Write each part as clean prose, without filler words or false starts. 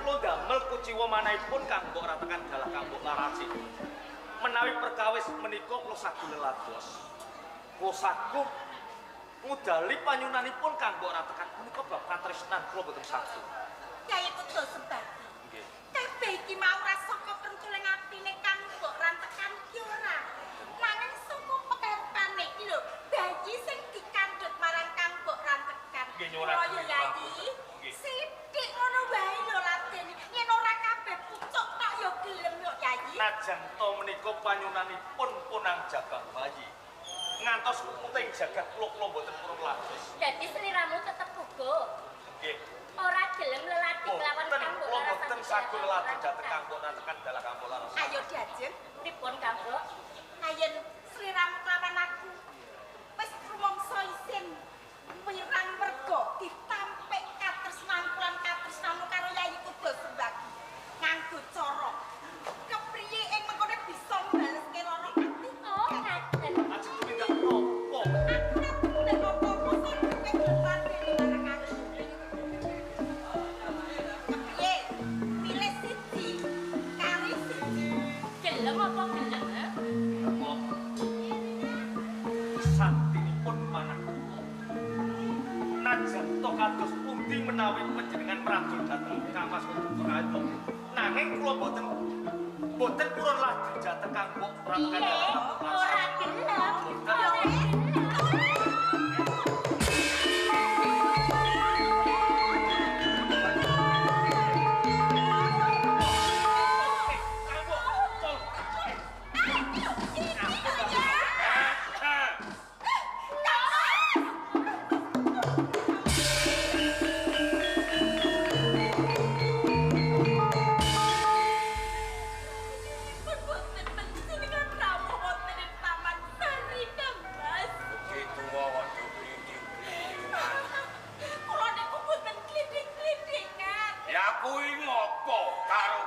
kula damel kuciwa manahipun kanggo ratakan dalah kanggo larasi. Menawi perkawis menika kula saged lelados. Kula saged ngudali panyunanipun kanggo ratakan menika bab katresnan kula boten saged. Kyai Kudu Sembati. Nggih. Kabeh iki mau rasa kepentuling atine kanggo rantekan ki ora. Nanging saka pekarepane iki lho, bayi sing dikandhut marang kanggo rantekan. Nggih nyuwun. Ya Yayi. Sithik ngono wae lho Raden. Yen ora kabeh pucuk tok ya gelem yo Yayi. Najan to menika panyunanipun punang jagang bayi. Ngantos puting jagat kula mboten purun lados. Dadi sliramu tetep guguh. Nggih. Ora gelem lelati kelawan kanggo kula mboten saged lelati dhateng kanggo rantekan dalah kanggo laras. Ayo Diajeng. Pripun kanggo? Ayen sliramu kelawan aku. Wis rumangsa isin wirang merga ditampik katresnan lan katresnanmu karo Yayi Kudu Sembati. Nganggo cara kepriye ing mengkone bisa mbaleske lara ati. Oh, ngaten. Ajeng tumindak nopo? Aku nek apa-apa sampe kelan dene marang aku. Kepriye? Pilih siji kali siji. Gelem apa gelem? Saktinipun manah kula. Najan to kados pundi menawi panjenengan meradul dhateng Kamas Kudu Raja. Nanging kula boten purun lajeng dhateng kanggo rantekan dalah kanggo laras. Ora gelem. Ora gelem.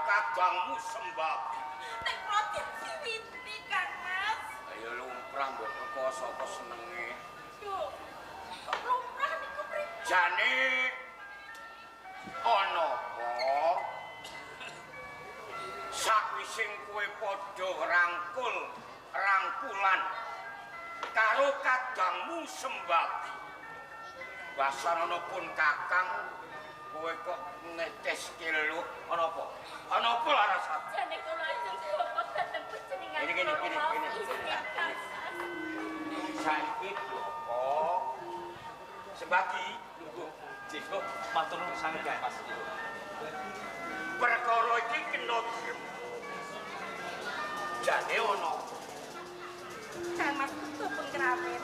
Kadangmu Sembati. Nek kula diwiwiti Kang Mas. Ayo lumrah mbok teko sapa senenge. Yo. Kok lumrah niku pripun? Jane ana apa? Sakwise kowe padha rangkulan karo kadangmu Sembati. Basarana pun Kakang kowe kok neteske lho ana apa? Ana apa Larasati? Jane kula ajeng bapak dateng panjenengan. Ini. Saiki kok Sembati lho. Jika matur nuwun sanget ya Mas. Perkara iki kena direm. Jane ana Kang Mas Tupeng Krawet.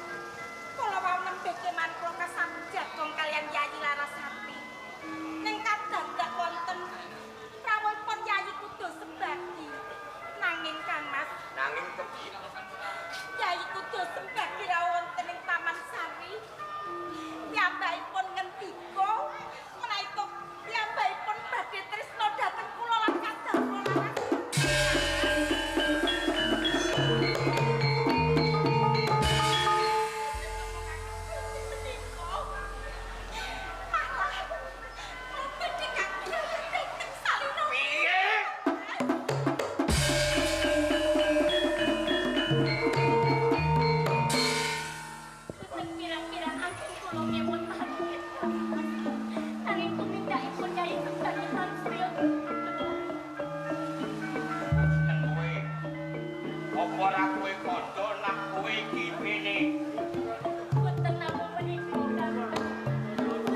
Kula wau nembe keman kula kasambut jagong kalian Yayi Larasati. Ning kadang gak wonten rawuhipun Yayi Kudu Sembati. Nanging Kang Mas, nanging kepiye? Yayi Kudu Sembati rawuh wonten ing Taman Sari. Piyambakipun ngendika menawi piyambakipun badhe tresna dhateng kula lan kadang kula ora kowe kandha nak kowe iki mene. Boten namung menika.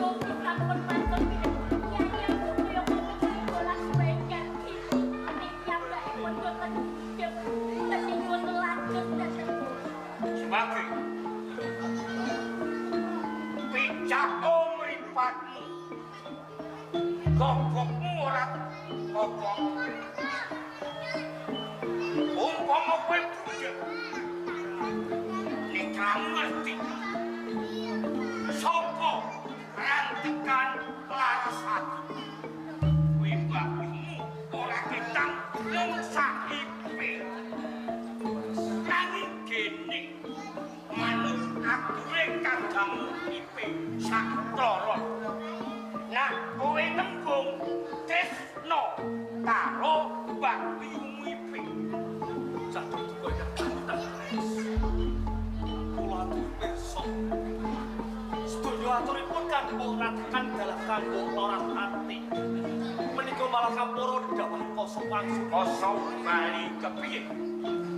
Yo sampun mantun Kyai Kudu kowe bolas baekan iki. Ning piyambakipun boten tetinggal lanjut dateng. Sebagai picako mripatmu. Gogokmu ora apa. Umpama kowe budek nek kamu ngerti sapa rantekan Larasati kowe mbakmu ora ketang mung sakipe nanging kene manut ature kadangmu ipe sak loro nah kowe tembung tes mbok ratakan dalah kanggo lorat ati. Menika malah kaporo dawah kosong wangsul. Kosong bali kepiye?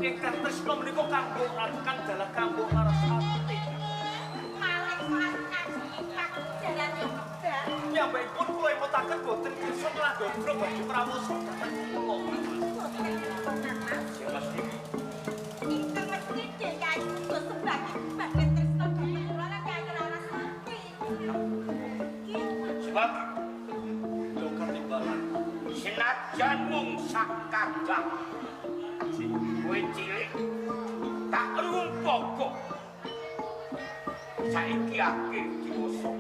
Ingkang tresna menika kanggo ratakan dalah kanggo laras ati. Malah kaji Pak jalan yo medal. Piyambakipun kula imutaken boten kirsa nglandodra badhe prawosa dhateng kula. Ya mesti. Ingkang mesti DKI kudu sebagi bagian tresno dhateng kula lan Kyai Larasati. Sebab Dokar timbalan. senajan mung sak kadang kowe cilik tak rumpoko saiki akhir dewasa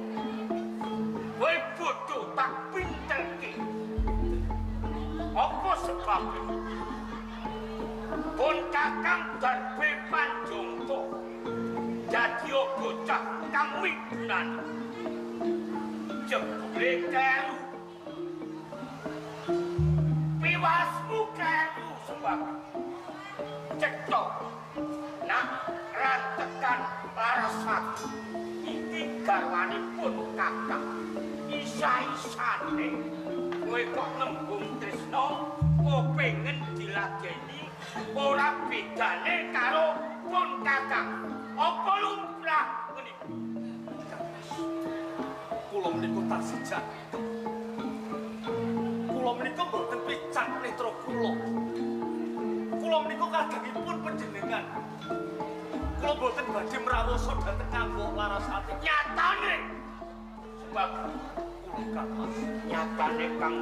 kowe bodoh tak pinterke apa sebabnya pun kakang darbe panjongko dadi bocah kang migunan jebule kelu piwasmu kelu sebab cetok nak rantekan larasat iki garwanipun kakang isa-isane kowe kok nembung tresno kepengin dilajeni ora bedane karo pun kakang apa lumrah ngene Kula menika taksih jantung. Kula menika mboten picak netra kula. Kula menika kadangipun panjenengan. Kula mboten badhe mrawasa dhateng kanggo larasati. nyatane sebab Kula Kang nyatane kang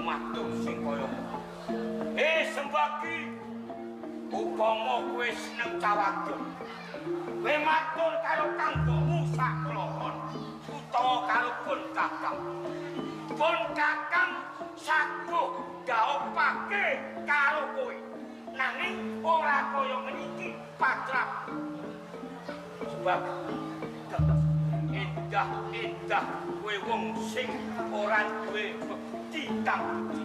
matur sing kaya sembagi upama kowe seneng cawadon kowe matur karo kanggomu sak kloron utawa karo pun kakang saguh gaopake karo kowe nanging ora kaya niki patrap sebab indah kowe wong sing ora duwe bekti kang budi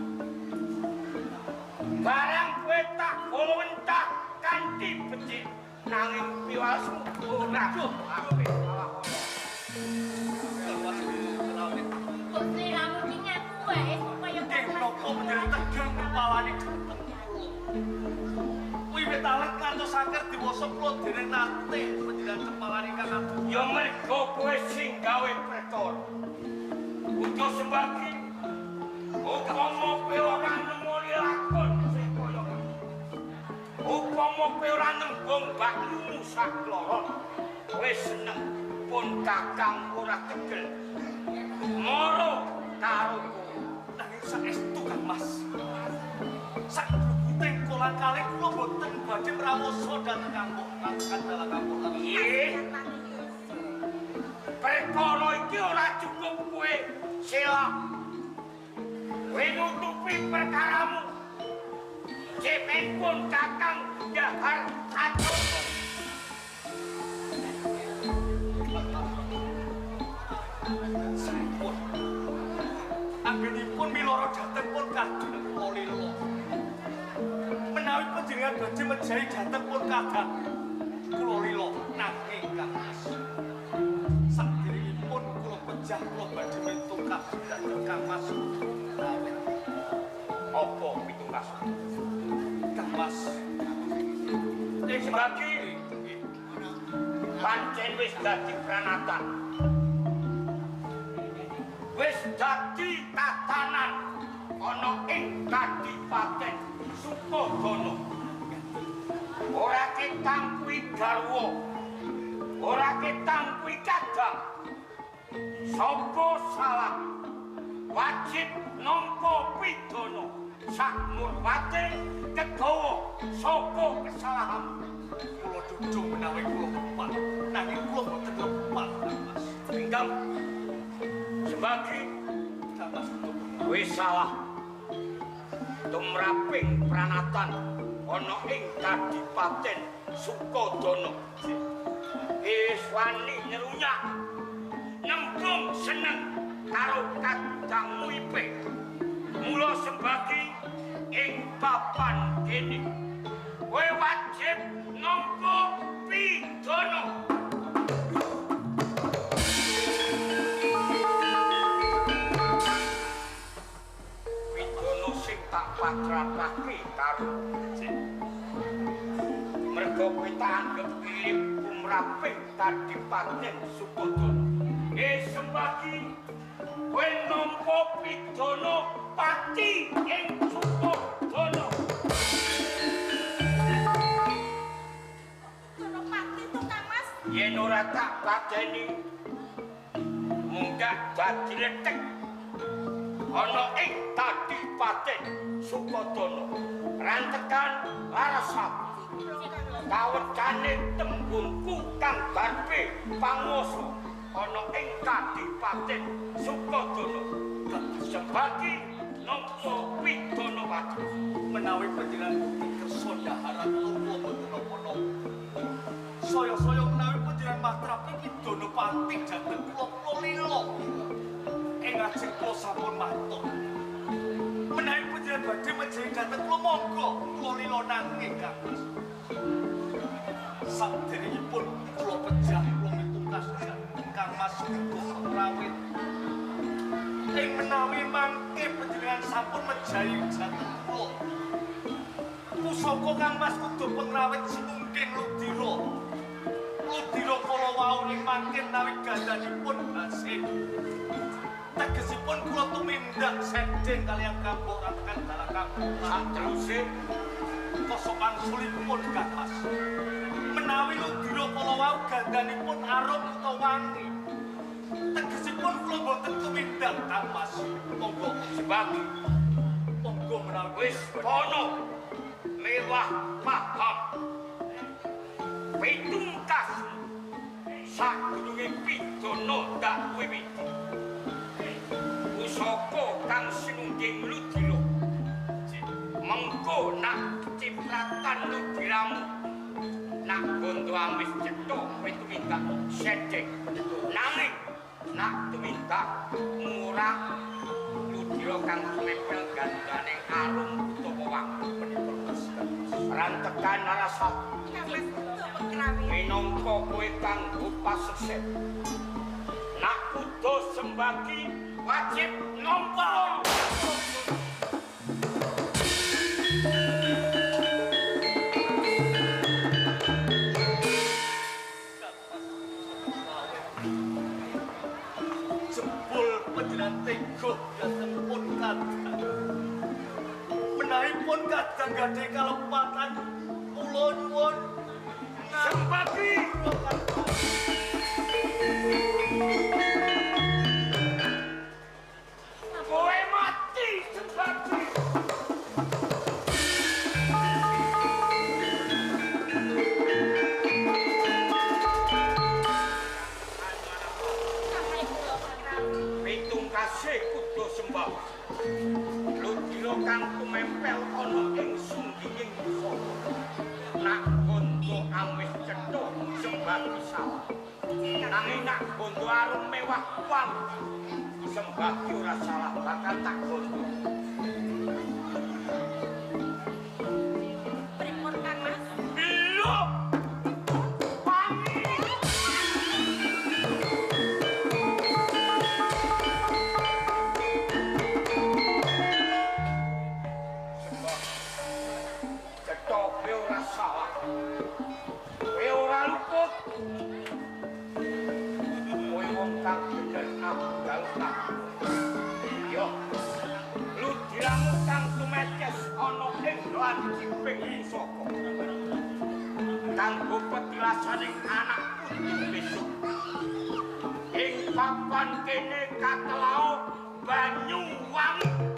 barang kowe tak entah kanthi becik nanging piwasmu ora apik Kok sliramu ki ngaku wae supaya Napa menjadi tegang kepalane dhateng kula. Wiwit alit ngantos akhir diwasa kula dereng nate panjenengan kepalane Kang Agung. ya mergo kowe sing gawe perkara uga sembagi upama kowe ora nemoni lakon sing kaya ngono upama kowe ora nembung bakmu sak kloron kowe seneng pun kakang ora tegel moro karo kowe Nanging saestu Kang Mas. Sak klubuting kolang kalih kula boten badhe mrawasa dhateng kanggo dalah kanggo laras. Iye, perkara iki ora cukup kowe selak. Kowe nutupi perkaramu. Cepen pun kakang dahar satu. Sampun. Anggenipun miloro dhateng pun kadang kula lila. Menawi panjenengan badhe mejahi dhateng pun kadang kula lila nanging Kang Mas. Saderengipun kula pejah kula badhe mentungkap dhateng Kang Mas. Rawit Apa pitungkas? Kang Mas. Sebagi pancen wis dadi pranatan. Wis dadi tatanan ana ing Kadipaten Sukodana. Ora ketang kuwi garwa. Ora ketang kuwi kadang. Sapa salah wajib nampa pidana sak murwate kegawa sapa kesalahan. Kula dudu menawi kula lepat nanging kula boten lepat Kang Mas. Tinggal sebagi Kang Mas kowe salah tumraping pranatan ana ing Kadipaten Sukodana. Wis wani nyerunyak nembung seneng karo kadangmu ipe. Mula sebagi ing papan kene kowe wajib nampa pidana. tak patrapake karo mergo kowe tak anggap mirip kumraping Kadipaten Sukodana. Sembagi kowe nampa pidana pati ing Sukodana. Dono pati to Kang Mas. Yen ora tak pateni munggah dadi letek ana ing Kadipaten Sukodana. Rantekan Larasati kawecane tembungku kang barbe panguwasa ana ing Kadipaten Sukodana. Sebagi nampa pidana pati menawi panjenengan bukti kersa daharan tuwa boten napa-napa. Saya-saya menawi panjenengan matrapi Kidana Pati dhateng kula lila. Ing ajeng kula sampun matur. Menawi panjenengan badhe mejahi dhateng kula monggo kula lila nanging Kang Mas. Saderengipun kula pejah kula mitungkas dhateng Kang Mas Wibowo Rawit. Ing menawi mangke panjenengan sampun mejahi dhateng kula. Pusaka Kang Mas kudu pengrawit sinungking Ludira. Ludira kala wau ing mangke nawi gandhanipun Hasim. Tegesipun kula tumindak sedheng kaliyan Kambok Ratakan Dalakampung. sateruse Kosokan sulipun Kang Mas. Menawi Ludira kala wau gandhanipun arum utawa wangi. Tegesipun kula boten tumindak Kang Mas. Monggo sebagi monggo menawi wis ana mewah paham pitungkas sadurunge pidana dak wiwiti pusaka kang sinungging Ludira mengko nak cipratan Ludiramu nak bondo amis cetha kowe tumindak sedhek nanging nak tumindak murah Ludira kang mepel gandane arum utawa wangi rantekan Larasati Kang Mas kudu pengrawit. minangka kowe kanggo pasesep nak kudu sembagi wajib nampa jebul panjenengan teguh dhateng pun kadang. Menawi pun kadang gadhe kalepatan kula nyuwun sembagi kowe mati sembagi pitungkase kudu sembah Ludira kang tumempel ana ing sungginging pusaka nak bondo amis cetha sembagi salah nanging nak bondo arum mewah wangi sembagi ora salah bakal tak bondo Pripun Kang Mas? lho wangi cetha kowe ora salah kowe ora luput kowe wong kang bener abdal tak yo Ludiramu kang tumetes ana ing lanciping pusaka kanggo petilasaning anak putu besok ing papan kene Katelao Banyuwangi